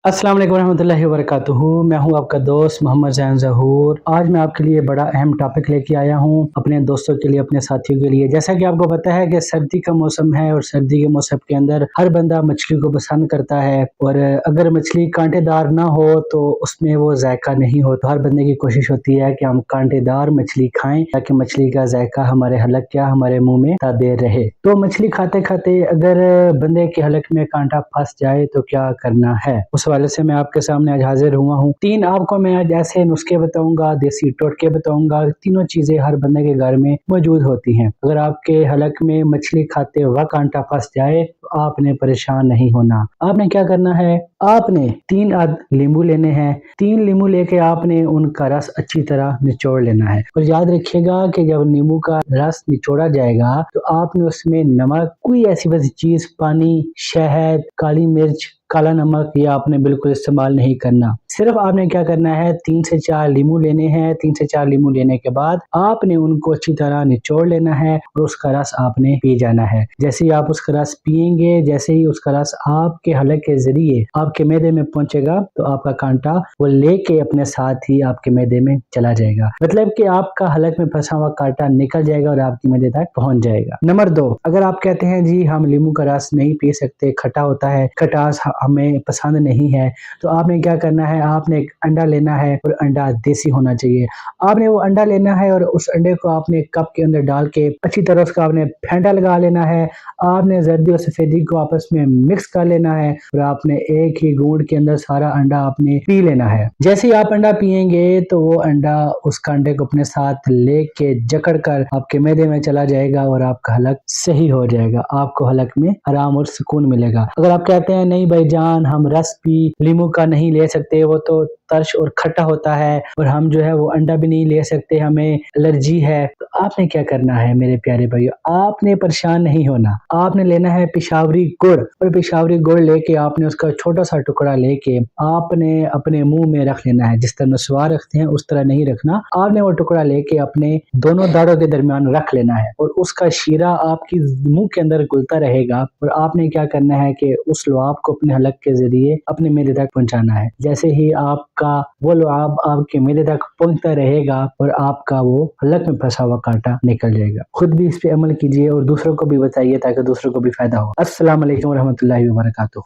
अस्सलाम वालेकुम रहमतुल्लाहि व बरकातुहू। मैं हूं आपका दोस्त मोहम्मद ज़ैन ज़हूर। आज मैं आपके लिए बड़ा अहम टॉपिक लेके आया हूं, अपने दोस्तों के लिए, अपने साथियों के लिए। जैसा कि आपको पता है कि सर्दी का मौसम है और सर्दी के मौसम के अंदर हर बंदा मछली को पसंद करता है, और अगर मछली कांटेदार ना हो तो उसमें वो जायका नहीं हो। तो हर बंदे की कोशिश होती है कि हम कांटेदार मछली खाएं ताकि मछली का जायका हमारे हलक या हमारे मुंह में तादेर रहे। तो मछली खाते खाते अगर बंदे के हलक में कांटा फंस जाए तो क्या करना है, उस वाले से मैं आपके सामने आज हाजिर हुआ हूँ। 3 आपको मैं आज ऐसे नुस्खे बताऊंगा, देसी टोटके बताऊंगा। तीनों चीजें हर बंदे के घर में मौजूद होती हैं। अगर आपके हलक में मछली खाते वक्त कांटा फंस जाए तो आपने परेशान नहीं होना। आपने क्या करना है, आपने 3 नींबू लेने हैं। 3 नींबू लेके आपने उनका रस अच्छी तरह निचोड़ लेना है। और याद रखिएगा कि जब नींबू का रस निचोड़ा जाएगा तो आपने उसमें नमक, कोई ऐसी वैसी चीज, पानी, शहद, काली मिर्च, काला नमक, ये आपने बिल्कुल इस्तेमाल नहीं करना। सिर्फ आपने क्या करना है, 3 से 4 नींबू लेने हैं। 3 से 4 नींबू लेने के बाद आपने उनको अच्छी तरह निचोड़ लेना है और उसका रस आपने पी जाना है। जैसे ही आप उसका रस पिएंगे, जैसे ही उसका रस आपके हलक के जरिए आपके मैदे में पहुंचेगा तो आपका कांटा वो लेके अपने साथ ही आपके मैदे में चला जाएगा। मतलब कि आपका हलक में फंसा हुआ कांटा निकल जाएगा और आपके मैदे तक पहुंच जाएगा। नंबर 2, अगर आप कहते हैं जी हम नींबू का रस नहीं पी सकते, खट्टा होता है, खटास हमें पसंद नहीं है, तो आपने क्या करना है, आपने एक अंडा लेना है और अंडा देसी होना चाहिए। आपने वो अंडा लेना है और उस अंडे को आपने कप के अंदर डाल के अच्छी तरह उसका आपने फेंटा लगा लेना है। आपने जर्दी और सफेदी को आपस में मिक्स कर लेना है और आपने एक ही घूंट के अंदर सारा अंडा आपने पी लेना है। जैसे ही आप अंडा पिएंगे तो वो अंडा उस अंडे को अपने साथ लेके जकड़ कर आपके मैदे में चला जाएगा और आपका हलक सही हो जाएगा। आपको हलक में आराम और सुकून मिलेगा। अगर आप कहते हैं नहीं भाई जान हम रस भी नींबू का नहीं ले सकते, वो तो तर्श और खट्टा होता है, और हम जो है वो अंडा भी नहीं ले सकते, हमें एलर्जी है, तो आपने क्या करना है मेरे प्यारे भाइयों, आपने परेशान नहीं होना। आपने लेना है पिशावरी गुड़, और पिशावरी गुड़ लेके आपने उसका छोटा सा टुकड़ा लेके आपने अपने मुंह में रख लेना है। जिस तरह नस्वार रखते हैं उस तरह नहीं रखना। आपने वो टुकड़ा लेके अपने दोनों दाढ़ों के दरमियान रख लेना है और उसका शीरा आपकी मुंह के अंदर घुलता रहेगा। और आपने क्या करना है कि उस लुआब को अपने हलक के जरिए अपने मैदे तक पहुंचाना है। जैसे ही आपका वो लुआब आपके मैदे तक पहुंचता रहेगा और आपका वो हलक में फंसा हुआ कांटा निकल जाएगा। खुद भी इस पे अमल कीजिए और दूसरों को भी बताइए ताकि दूसरों को भी फायदा हो। अस्सलाम वालेकुम रहमतुल्लाहि व बरकातुहू।